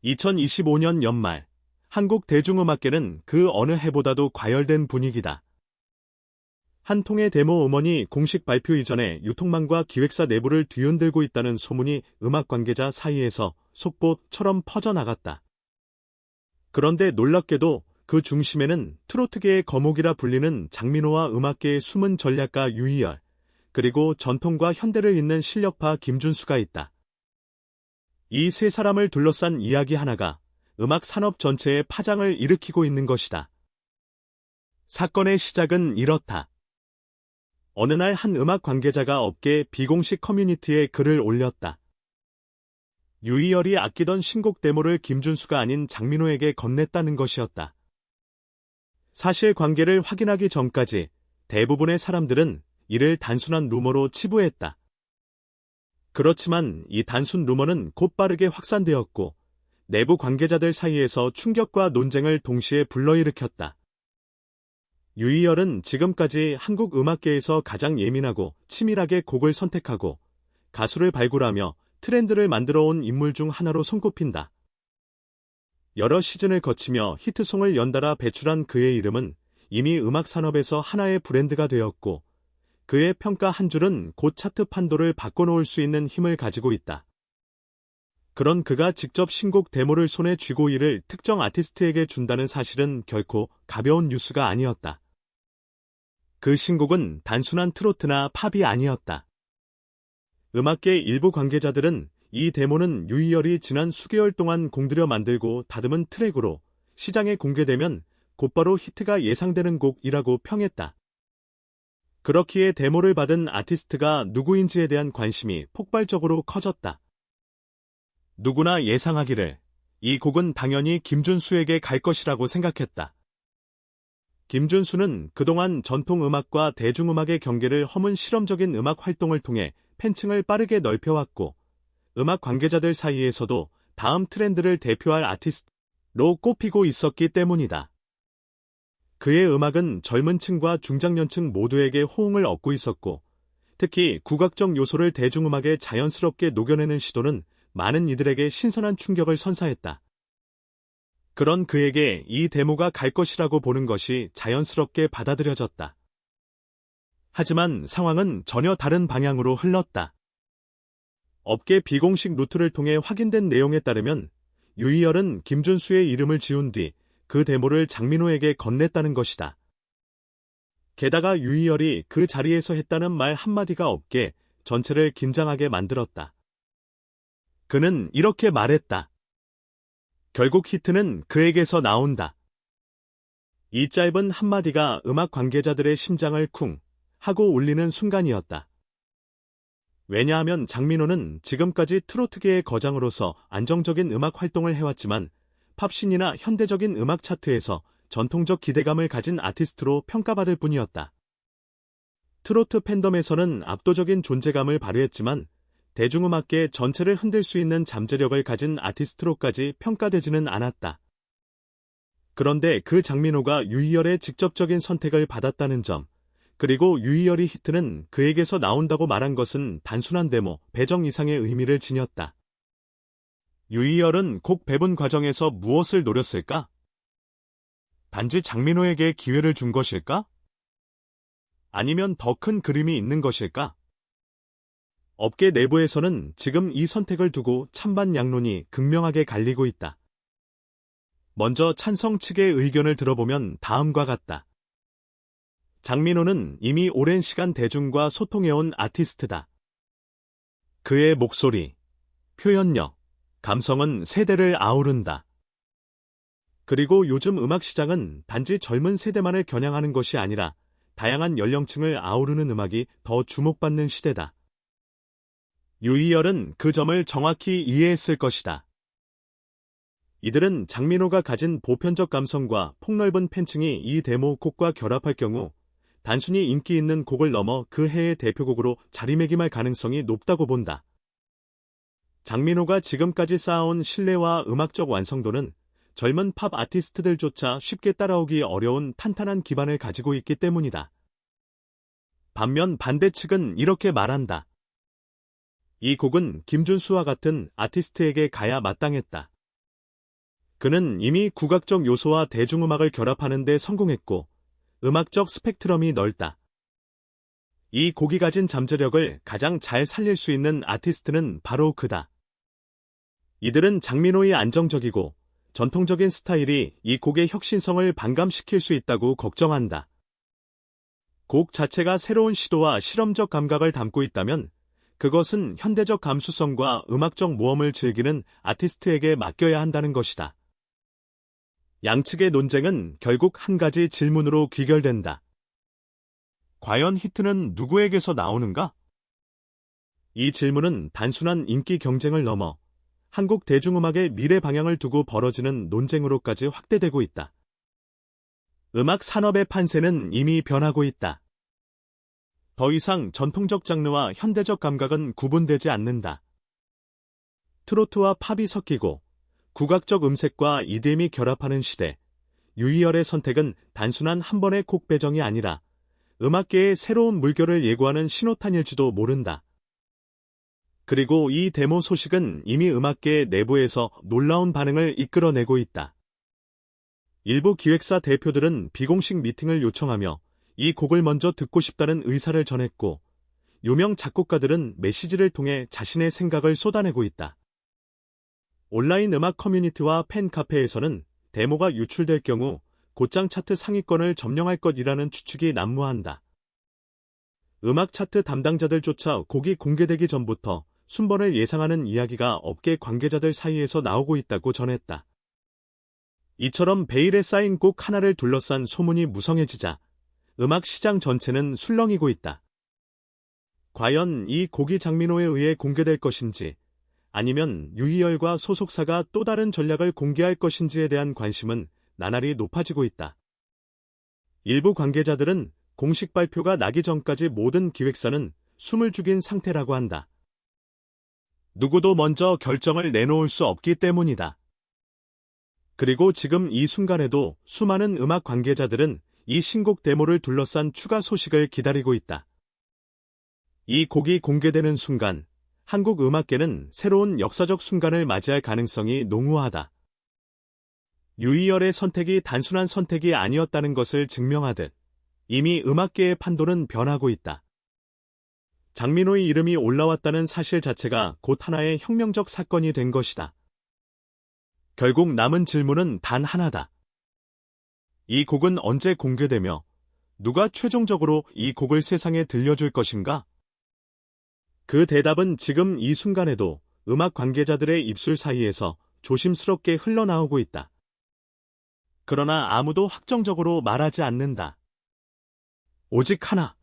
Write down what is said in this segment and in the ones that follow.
2025년 연말, 한국 대중음악계는 그 어느 해보다도 과열된 분위기다. 한 통의 데모 음원이 공식 발표 이전에 유통망과 기획사 내부를 뒤흔들고 있다는 소문이 음악 관계자 사이에서 속보처럼 퍼져나갔다. 그런데 놀랍게도 그 중심에는 트로트계의 거목이라 불리는 장민호와 음악계의 숨은 전략가 유희열, 그리고 전통과 현대를 잇는 실력파 김준수가 있다. 이 세 사람을 둘러싼 이야기 하나가 음악 산업 전체에 파장을 일으키고 있는 것이다. 사건의 시작은 이렇다. 어느 날 한 음악 관계자가 업계 비공식 커뮤니티에 글을 올렸다. 유희열이 아끼던 신곡 데모를 김준수가 아닌 장민호에게 건넸다는 것이었다. 사실 관계를 확인하기 전까지 대부분의 사람들은 이를 단순한 루머로 치부했다. 그렇지만 이 단순 루머는 곧 빠르게 확산되었고 내부 관계자들 사이에서 충격과 논쟁을 동시에 불러일으켰다. 유희열은 지금까지 한국 음악계에서 가장 예민하고 치밀하게 곡을 선택하고 가수를 발굴하며 트렌드를 만들어온 인물 중 하나로 손꼽힌다. 여러 시즌을 거치며 히트송을 연달아 배출한 그의 이름은 이미 음악 산업에서 하나의 브랜드가 되었고 그의 평가 한 줄은 곧 차트 판도를 바꿔놓을 수 있는 힘을 가지고 있다. 그런 그가 직접 신곡 데모를 손에 쥐고 이를 특정 아티스트에게 준다는 사실은 결코 가벼운 뉴스가 아니었다. 그 신곡은 단순한 트로트나 팝이 아니었다. 음악계 일부 관계자들은 이 데모는 유희열이 지난 수개월 동안 공들여 만들고 다듬은 트랙으로 시장에 공개되면 곧바로 히트가 예상되는 곡이라고 평했다. 그렇기에 데모를 받은 아티스트가 누구인지에 대한 관심이 폭발적으로 커졌다. 누구나 예상하기를 이 곡은 당연히 김준수에게 갈 것이라고 생각했다. 김준수는 그동안 전통음악과 대중음악의 경계를 허문 실험적인 음악 활동을 통해 팬층을 빠르게 넓혀왔고 음악 관계자들 사이에서도 다음 트렌드를 대표할 아티스트로 꼽히고 있었기 때문이다. 그의 음악은 젊은 층과 중장년층 모두에게 호응을 얻고 있었고 특히 국악적 요소를 대중음악에 자연스럽게 녹여내는 시도는 많은 이들에게 신선한 충격을 선사했다. 그런 그에게 이 데모가 갈 것이라고 보는 것이 자연스럽게 받아들여졌다. 하지만 상황은 전혀 다른 방향으로 흘렀다. 업계 비공식 루트를 통해 확인된 내용에 따르면 유희열은 김준수의 이름을 지운 뒤 그 데모를 장민호에게 건넸다는 것이다. 게다가 유희열이 그 자리에서 했다는 말 한마디가 업계 전체를 긴장하게 만들었다. 그는 이렇게 말했다. 결국 히트는 그에게서 나온다. 이 짧은 한마디가 음악 관계자들의 심장을 쿵 하고 울리는 순간이었다. 왜냐하면 장민호는 지금까지 트로트계의 거장으로서 안정적인 음악 활동을 해왔지만 팝신이나 현대적인 음악 차트에서 전통적 기대감을 가진 아티스트로 평가받을 뿐이었다. 트로트 팬덤에서는 압도적인 존재감을 발휘했지만 대중음악계 전체를 흔들 수 있는 잠재력을 가진 아티스트로까지 평가되지는 않았다. 그런데 그 장민호가 유희열의 직접적인 선택을 받았다는 점, 그리고 유희열이 히트는 그에게서 나온다고 말한 것은 단순한 데모, 배정 이상의 의미를 지녔다. 유희열은 곡 배분 과정에서 무엇을 노렸을까? 단지 장민호에게 기회를 준 것일까? 아니면 더 큰 그림이 있는 것일까? 업계 내부에서는 지금 이 선택을 두고 찬반 양론이 극명하게 갈리고 있다. 먼저 찬성 측의 의견을 들어보면 다음과 같다. 장민호는 이미 오랜 시간 대중과 소통해온 아티스트다. 그의 목소리, 표현력, 감성은 세대를 아우른다. 그리고 요즘 음악 시장은 단지 젊은 세대만을 겨냥하는 것이 아니라 다양한 연령층을 아우르는 음악이 더 주목받는 시대다. 유희열은 그 점을 정확히 이해했을 것이다. 이들은 장민호가 가진 보편적 감성과 폭넓은 팬층이 이 데모 곡과 결합할 경우 단순히 인기 있는 곡을 넘어 그 해의 대표곡으로 자리매김할 가능성이 높다고 본다. 장민호가 지금까지 쌓아온 신뢰와 음악적 완성도는 젊은 팝 아티스트들조차 쉽게 따라오기 어려운 탄탄한 기반을 가지고 있기 때문이다. 반면 반대측은 이렇게 말한다. 이 곡은 김준수와 같은 아티스트에게 가야 마땅했다. 그는 이미 국악적 요소와 대중음악을 결합하는 데 성공했고 음악적 스펙트럼이 넓다. 이 곡이 가진 잠재력을 가장 잘 살릴 수 있는 아티스트는 바로 그다. 이들은 장민호의 안정적이고 전통적인 스타일이 이 곡의 혁신성을 반감시킬 수 있다고 걱정한다. 곡 자체가 새로운 시도와 실험적 감각을 담고 있다면 그것은 현대적 감수성과 음악적 모험을 즐기는 아티스트에게 맡겨야 한다는 것이다. 양측의 논쟁은 결국 한 가지 질문으로 귀결된다. 과연 히트는 누구에게서 나오는가? 이 질문은 단순한 인기 경쟁을 넘어 한국 대중음악의 미래 방향을 두고 벌어지는 논쟁으로까지 확대되고 있다. 음악 산업의 판세는 이미 변하고 있다. 더 이상 전통적 장르와 현대적 감각은 구분되지 않는다. 트로트와 팝이 섞이고 국악적 음색과 EDM이 결합하는 시대, 유희열의 선택은 단순한 한 번의 곡 배정이 아니라 음악계의 새로운 물결을 예고하는 신호탄일지도 모른다. 그리고 이 데모 소식은 이미 음악계 내부에서 놀라운 반응을 이끌어내고 있다. 일부 기획사 대표들은 비공식 미팅을 요청하며 이 곡을 먼저 듣고 싶다는 의사를 전했고, 유명 작곡가들은 메시지를 통해 자신의 생각을 쏟아내고 있다. 온라인 음악 커뮤니티와 팬 카페에서는 데모가 유출될 경우 곧장 차트 상위권을 점령할 것이라는 추측이 난무한다. 음악 차트 담당자들조차 곡이 공개되기 전부터 순번을 예상하는 이야기가 업계 관계자들 사이에서 나오고 있다고 전했다. 이처럼 베일에 쌓인 곡 하나를 둘러싼 소문이 무성해지자 음악 시장 전체는 술렁이고 있다. 과연 이 곡이 장민호에 의해 공개될 것인지 아니면 유희열과 소속사가 또 다른 전략을 공개할 것인지에 대한 관심은 나날이 높아지고 있다. 일부 관계자들은 공식 발표가 나기 전까지 모든 기획사는 숨을 죽인 상태라고 한다. 누구도 먼저 결정을 내놓을 수 없기 때문이다. 그리고 지금 이 순간에도 수많은 음악 관계자들은 이 신곡 데모를 둘러싼 추가 소식을 기다리고 있다. 이 곡이 공개되는 순간 한국 음악계는 새로운 역사적 순간을 맞이할 가능성이 농후하다. 유희열의 선택이 단순한 선택이 아니었다는 것을 증명하듯 이미 음악계의 판도는 변하고 있다. 장민호의 이름이 올라왔다는 사실 자체가 곧 하나의 혁명적 사건이 된 것이다. 결국 남은 질문은 단 하나다. 이 곡은 언제 공개되며 누가 최종적으로 이 곡을 세상에 들려줄 것인가? 그 대답은 지금 이 순간에도 음악 관계자들의 입술 사이에서 조심스럽게 흘러나오고 있다. 그러나 아무도 확정적으로 말하지 않는다. 오직 하나.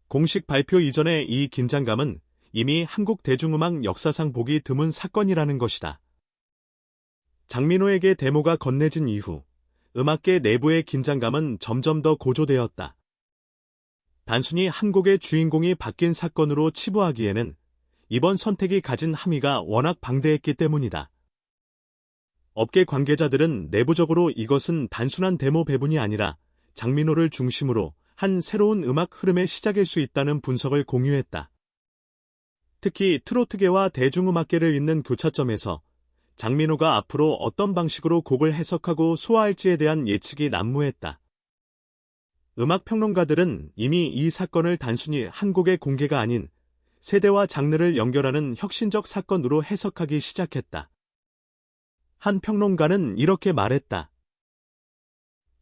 공식 발표 이전의 이 긴장감은 이미 한국 대중음악 역사상 보기 드문 사건이라는 것이다. 장민호에게 데모가 건네진 이후 음악계 내부의 긴장감은 점점 더 고조되었다. 단순히 한 곡의 주인공이 바뀐 사건으로 치부하기에는 이번 선택이 가진 함의가 워낙 방대했기 때문이다. 업계 관계자들은 내부적으로 이것은 단순한 데모 배분이 아니라 장민호를 중심으로 한 새로운 음악 흐름의 시작일 수 있다는 분석을 공유했다. 특히 트로트계와 대중음악계를 잇는 교차점에서 장민호가 앞으로 어떤 방식으로 곡을 해석하고 소화할지에 대한 예측이 난무했다. 음악평론가들은 이미 이 사건을 단순히 한 곡의 공개가 아닌 세대와 장르를 연결하는 혁신적 사건으로 해석하기 시작했다. 한 평론가는 이렇게 말했다.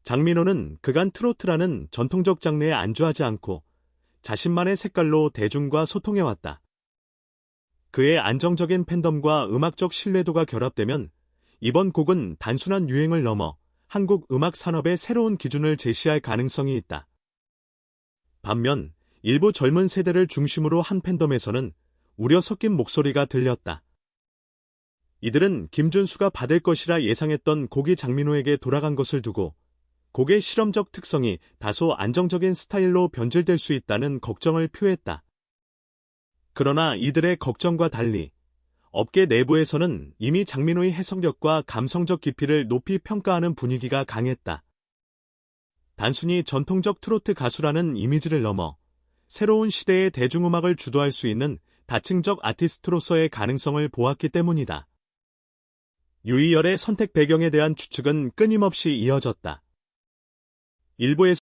장민호는 그간 트로트라는 전통적 장르에 안주하지 않고 자신만의 색깔로 대중과 소통해왔다. 그의 안정적인 팬덤과 음악적 신뢰도가 결합되면 이번 곡은 단순한 유행을 넘어 한국 음악 산업의 새로운 기준을 제시할 가능성이 있다. 반면 일부 젊은 세대를 중심으로 한 팬덤에서는 우려 섞인 목소리가 들렸다. 이들은 김준수가 받을 것이라 예상했던 곡이 장민호에게 돌아간 것을 두고 곡의 실험적 특성이 다소 안정적인 스타일로 변질될 수 있다는 걱정을 표했다. 그러나 이들의 걱정과 달리 업계 내부에서는 이미 장민호의 해석력과 감성적 깊이를 높이 평가하는 분위기가 강했다. 단순히 전통적 트로트 가수라는 이미지를 넘어 새로운 시대의 대중음악을 주도할 수 있는 다층적 아티스트로서의 가능성을 보았기 때문이다. 유희열의 선택 배경에 대한 추측은 끊임없이 이어졌다. 일부에서